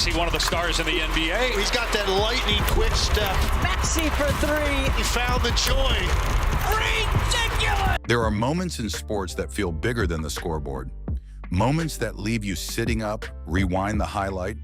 Maxey, one of the stars in the NBA. He's got that lightning quick step. Maxey for three. He found the joy. Ridiculous! There are moments in sports that feel bigger than the scoreboard. Moments that leave you sitting up, rewind the highlight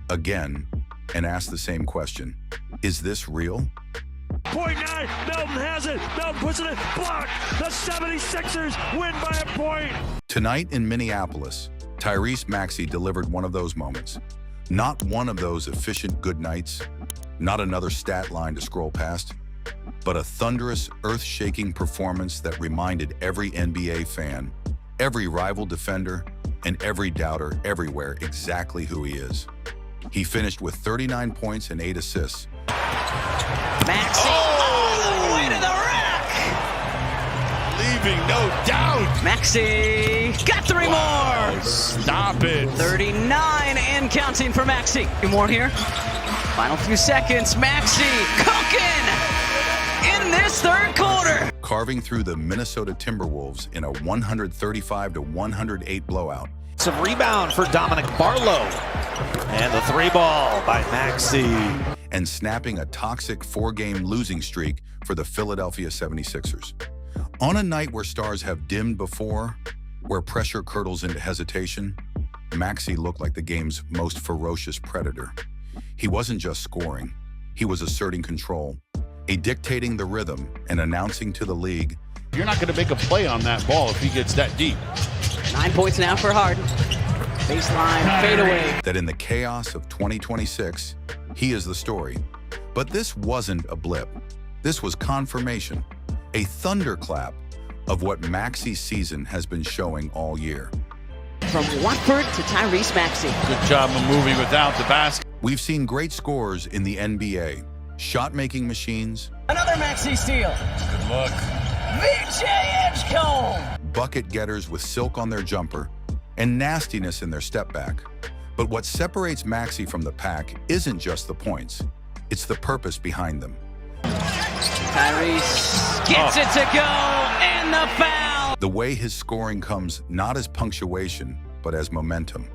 again, and ask the same question. Is this real? .9, Melton has it. Melton puts it in, blocked. The 76ers win by a point. Tonight in Minneapolis, Tyrese Maxey delivered one of those moments. Not one of those efficient good nights, not another stat line to scroll past, but a thunderous, earth-shaking performance that reminded every NBA fan, every rival defender, and every doubter everywhere exactly who he is. He finished with 39 points and 8 assists. Maxey all the way to the rack. Leaving no doubt. Maxey got three more. Stop it. 39 and counting for Maxey. Two more here. Final few seconds. Maxey cooking in this third quarter. Carving through the Minnesota Timberwolves in a 135-108 blowout. Some rebound for Dominic Barlow. And the three ball by Maxey. And snapping a toxic 4-game losing streak for the Philadelphia 76ers. On a night where stars have dimmed before, where pressure curdles into hesitation, Maxey looked like the game's most ferocious predator. He wasn't just scoring, he was asserting control, dictating the rhythm and announcing to the league, You're not going to make a play on that ball if he gets that deep. 9 points now for Harden. Baseline fadeaway. that in the chaos of 2026, he is the story. But this wasn't a blip. This was confirmation, a thunderclap of what Maxey's season has been showing all year. From Watford to Tyrese Maxey. Good job of moving without the basket. We've seen great scores in the NBA, shot-making machines, Another Maxey steal. Good luck. VJ Edgecombe. bucket getters with silk on their jumper, and nastiness in their step back. But what separates Maxey from the pack isn't just the points, it's the purpose behind them. Tyrese gets it to go, and the foul. The way his scoring comes not as punctuation, but as momentum.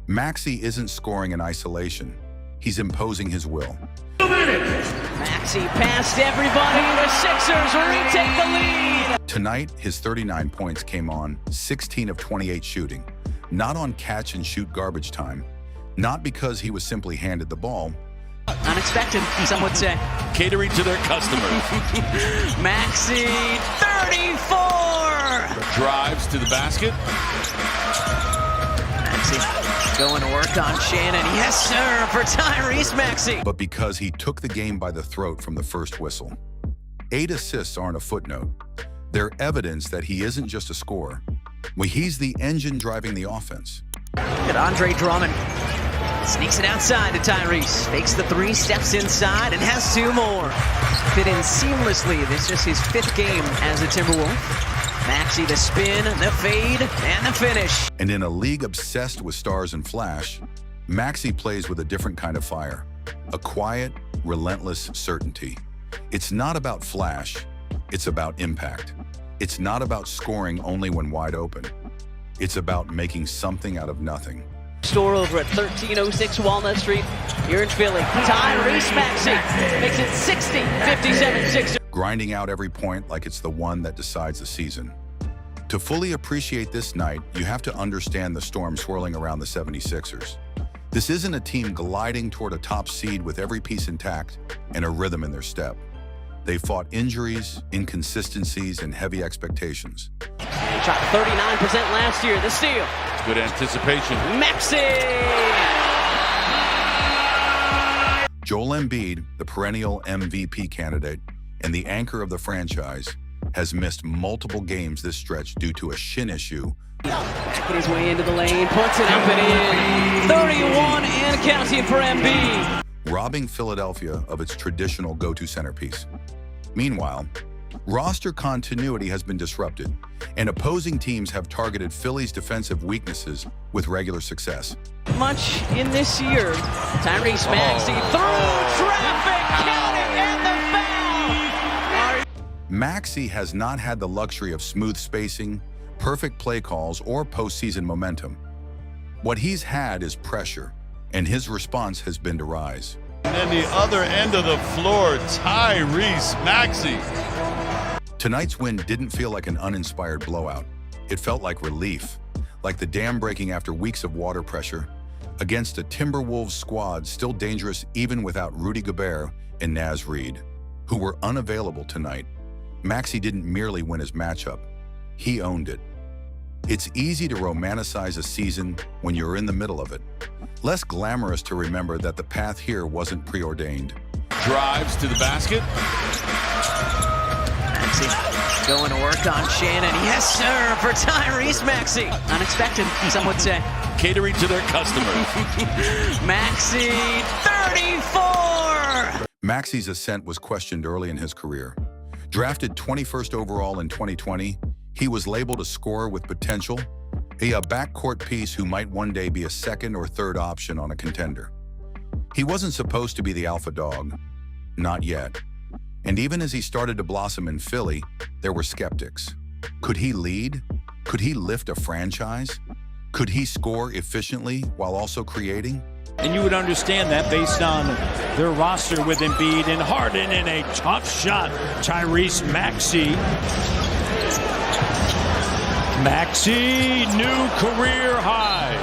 Maxey isn't scoring in isolation, he's imposing his will. Maxey passed everybody. The Sixers retake the lead. Tonight, his 39 points came on 16 of 28 shooting, not on catch-and-shoot garbage time, not because he was simply handed the ball. Unexpected, some would say. Catering to their customers. Maxey, 34. Drives to the basket. Maxey going to work on Shannon. Yes, sir, for Tyrese Maxey. But because he took the game by the throat from the first whistle. 8 assists aren't a footnote. They're evidence that he isn't just a scorer. Well, he's the engine driving the offense. And Andre Drummond sneaks it outside to Tyrese. Fakes the three, steps inside, and has two more. Fit in seamlessly. This is his 5th game as a Timberwolf. Maxey, the spin, the fade, and the finish. And in a league obsessed with stars and flash, Maxey plays with a different kind of fire. A quiet, relentless certainty. It's not about flash, it's about impact. It's not about scoring only when wide open. It's about making something out of nothing. Store over at 1306 Walnut Street here in Philly. Tyrese Maxey makes it 60-57-6. Grinding out every point like it's the one that decides the season. To fully appreciate this night, you have to understand the storm swirling around the 76ers. This isn't a team gliding toward a top seed with every piece intact and a rhythm in their step. They fought injuries, inconsistencies, and heavy expectations. Shot 39% last year. The steal. Good anticipation. Maxey! Joel Embiid, the perennial MVP candidate and the anchor of the franchise, has missed multiple games this stretch due to a shin issue. Backing his way into the lane, puts it up and in. 31 and counting for Embiid. Robbing Philadelphia of its traditional go-to centerpiece. Meanwhile, roster continuity has been disrupted, and opposing teams have targeted Philly's defensive weaknesses with regular success. Much in this year. Tyrese Maxey through traffic, counting, and the foul. Maxey has not had the luxury of smooth spacing, perfect play calls, or postseason momentum. What he's had is pressure, and his response has been to rise. And then the other end of the floor, Tyrese Maxey. Tonight's win didn't feel like an uninspired blowout. It felt like relief, like the dam breaking after weeks of water pressure, against a Timberwolves squad still dangerous even without Rudy Gobert and Naz Reid, who were unavailable tonight. Maxey didn't merely win his matchup, he owned it. It's easy to romanticize a season when you're in the middle of it. Less glamorous to remember that the path here wasn't preordained. Drives to the basket. Maxey going to work on Shannon. Yes, sir, for Tyrese Maxey. Unexpected, some would say. Catering to their customers. Maxey, 34! Maxey's ascent was questioned early in his career. Drafted 21st overall in 2020, he was labeled a scorer with potential, a backcourt piece who might one day be a second or third option on a contender. He wasn't supposed to be the alpha dog, not yet. And even as he started to blossom in Philly, there were skeptics. Could he lead? Could he lift a franchise? Could he score efficiently while also creating? And you would understand that based on their roster with Embiid and Harden in a tough shot. Tyrese Maxey. Maxey, new career high.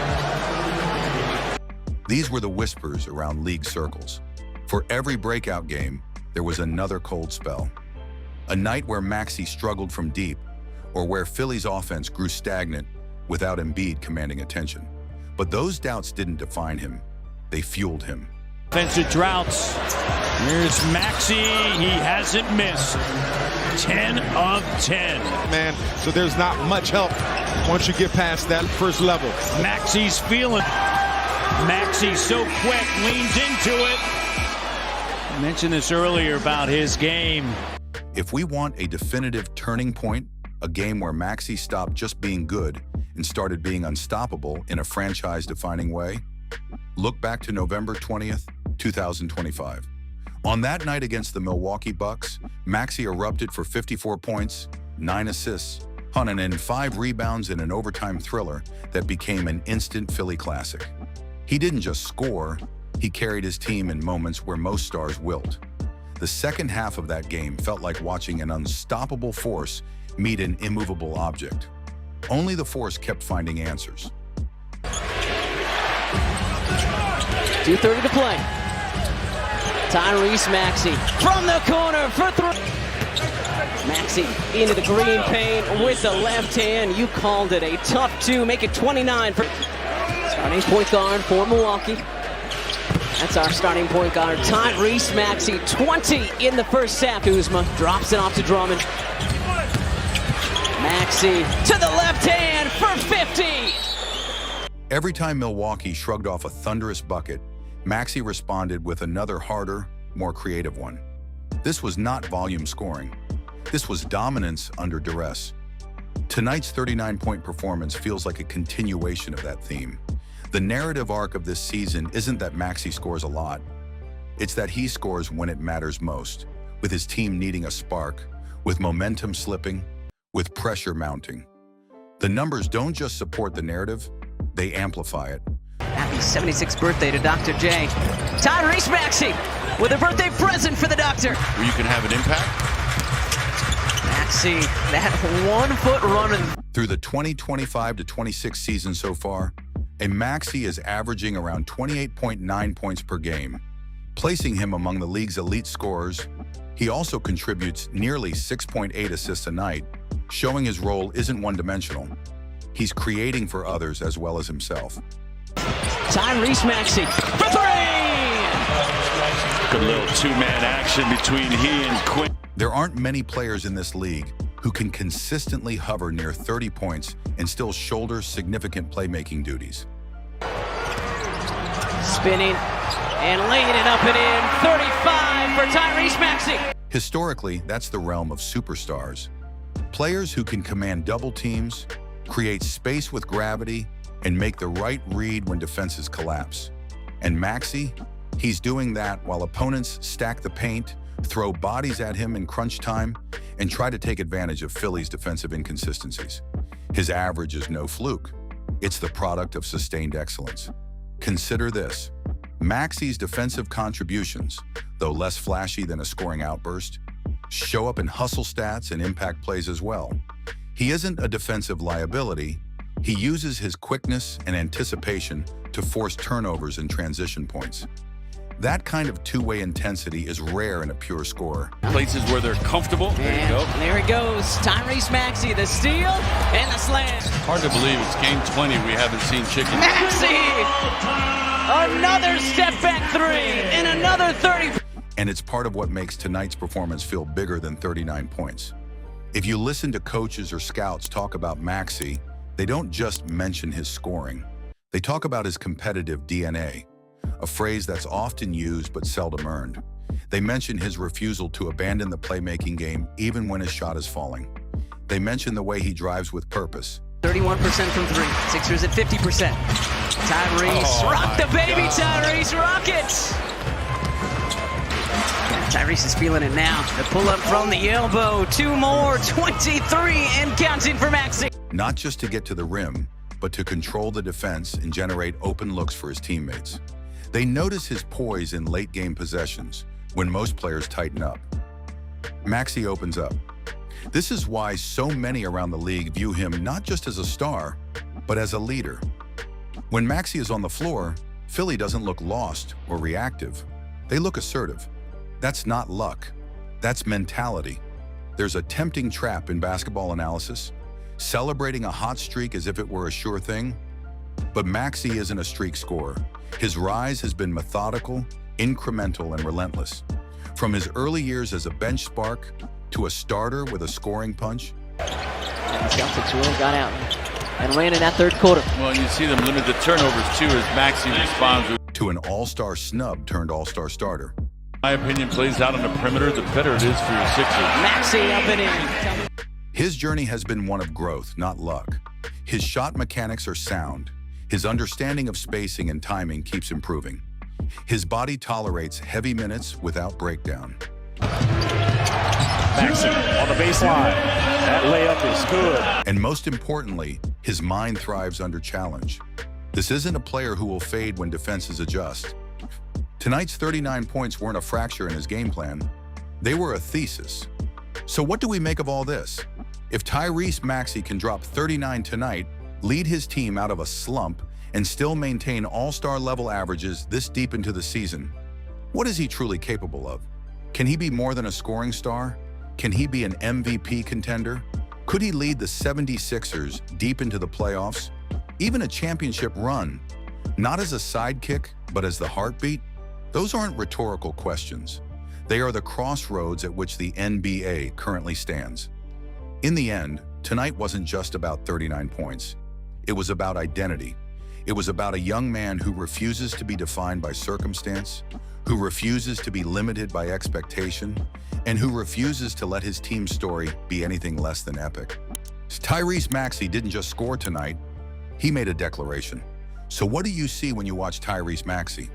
These were the whispers around league circles. For every breakout game, there was another cold spell. A night where Maxey struggled from deep, or where Philly's offense grew stagnant without Embiid commanding attention. But those doubts didn't define him. They fueled him. Offensive droughts. Here's Maxey. He hasn't missed. 10 of 10. Man, so there's not much help once you get past that first level. Maxey's feeling. Maxey so quick, leans into it. I mentioned this earlier about his game. If we want a definitive turning point, a game where Maxey stopped just being good and started being unstoppable in a franchise-defining way, look back to November 20th, 2025. On that night against the Milwaukee Bucks, Maxey erupted for 54 points, 9 assists, and 5 rebounds in an overtime thriller that became an instant Philly classic. He didn't just score, he carried his team in moments where most stars wilt. The second half of that game felt like watching an unstoppable force meet an immovable object. Only the force kept finding answers. 2:30 to play. Tyrese Maxey from the corner for three. Maxey into the green paint with the left hand. You called it a tough two. Make it 29 for starting point guard for Milwaukee. That's our starting point guard, Tyrese Maxey. 20 in the first half. Kuzma drops it off to Drummond. Maxey to the left hand for 50. Every time Milwaukee shrugged off a thunderous bucket, Maxey responded with another harder, more creative one. This was not volume scoring. This was dominance under duress. Tonight's 39-point performance feels like a continuation of that theme. The narrative arc of this season isn't that Maxey scores a lot. It's that he scores when it matters most, with his team needing a spark, with momentum slipping, with pressure mounting. The numbers don't just support the narrative, they amplify it. Happy 76th birthday to Dr. J. Tyrese Maxey with a birthday present for the doctor. Where you can have an impact. Maxey, that 1 foot running. Through the 2025-26 season so far, a Maxey is averaging around 28.9 points per game, placing him among the league's elite scorers. He also contributes nearly 6.8 assists a night, showing his role isn't one-dimensional. He's creating for others as well as himself. Tyrese Maxey for three! Good little two-man action between he and Quinn. There aren't many players in this league who can consistently hover near 30 points and still shoulder significant playmaking duties. Spinning and laying it up and in. 35 for Tyrese Maxey. Historically, that's the realm of superstars. Players who can command double teams, create space with gravity, and make the right read when defenses collapse. And Maxey, he's doing that while opponents stack the paint, throw bodies at him in crunch time, and try to take advantage of Philly's defensive inconsistencies. His average is no fluke. It's the product of sustained excellence. Consider this. Maxey's defensive contributions, though less flashy than a scoring outburst, show up in hustle stats and impact plays as well. He isn't a defensive liability. He uses his quickness and anticipation to force turnovers and transition points. That kind of two-way intensity is rare in a pure scorer. Places where they're comfortable. There you go. There he goes. Tyrese Maxey, the steal and the slam. Hard to believe it's game 20. We haven't seen chicken. Maxey! Another step back three and another 30. And it's part of what makes tonight's performance feel bigger than 39 points. If you listen to coaches or scouts talk about Maxey, they don't just mention his scoring. They talk about his competitive DNA, a phrase that's often used but seldom earned. They mention his refusal to abandon the playmaking game even when his shot is falling. They mention the way he drives with purpose. 31% from three. Sixers at 50%. Tyrese, rock the baby, Tyrese, rock it! Tyrese is feeling it now. The pull up from the elbow. Two more, 23 and counting for Maxey. Not just to get to the rim, but to control the defense and generate open looks for his teammates. They notice his poise in late-game possessions when most players tighten up. Maxey opens up. This is why so many around the league view him not just as a star, but as a leader. When Maxey is on the floor, Philly doesn't look lost or reactive. They look assertive. That's not luck. That's mentality. There's a tempting trap in basketball analysis, celebrating a hot streak as if it were a sure thing. But Maxey isn't a streak scorer. His rise has been methodical, incremental, and relentless. From his early years as a bench spark to a starter with a scoring punch. And the Celtics really got out and ran in that third quarter. Well, you see them limit the turnovers too as Maxey responds. To an all-star snub turned all-star starter. My opinion plays out on the perimeter, the better it is for your Sixers. Maxey up and in. His journey has been one of growth, not luck. His shot mechanics are sound. His understanding of spacing and timing keeps improving. His body tolerates heavy minutes without breakdown. Maxey on the baseline. That layup is good. And most importantly, his mind thrives under challenge. This isn't a player who will fade when defenses adjust. Tonight's 39 points weren't a fracture in his game plan. They were a thesis. So what do we make of all this? If Tyrese Maxey can drop 39 tonight, lead his team out of a slump, and still maintain all-star level averages this deep into the season, what is he truly capable of? Can he be more than a scoring star? Can he be an MVP contender? Could he lead the 76ers deep into the playoffs? Even a championship run? Not as a sidekick, but as the heartbeat? Those aren't rhetorical questions. They are the crossroads at which the NBA currently stands. In the end, tonight wasn't just about 39 points. It was about identity. It was about a young man who refuses to be defined by circumstance, who refuses to be limited by expectation, and who refuses to let his team's story be anything less than epic. Tyrese Maxey didn't just score tonight, he made a declaration. So what do you see when you watch Tyrese Maxey?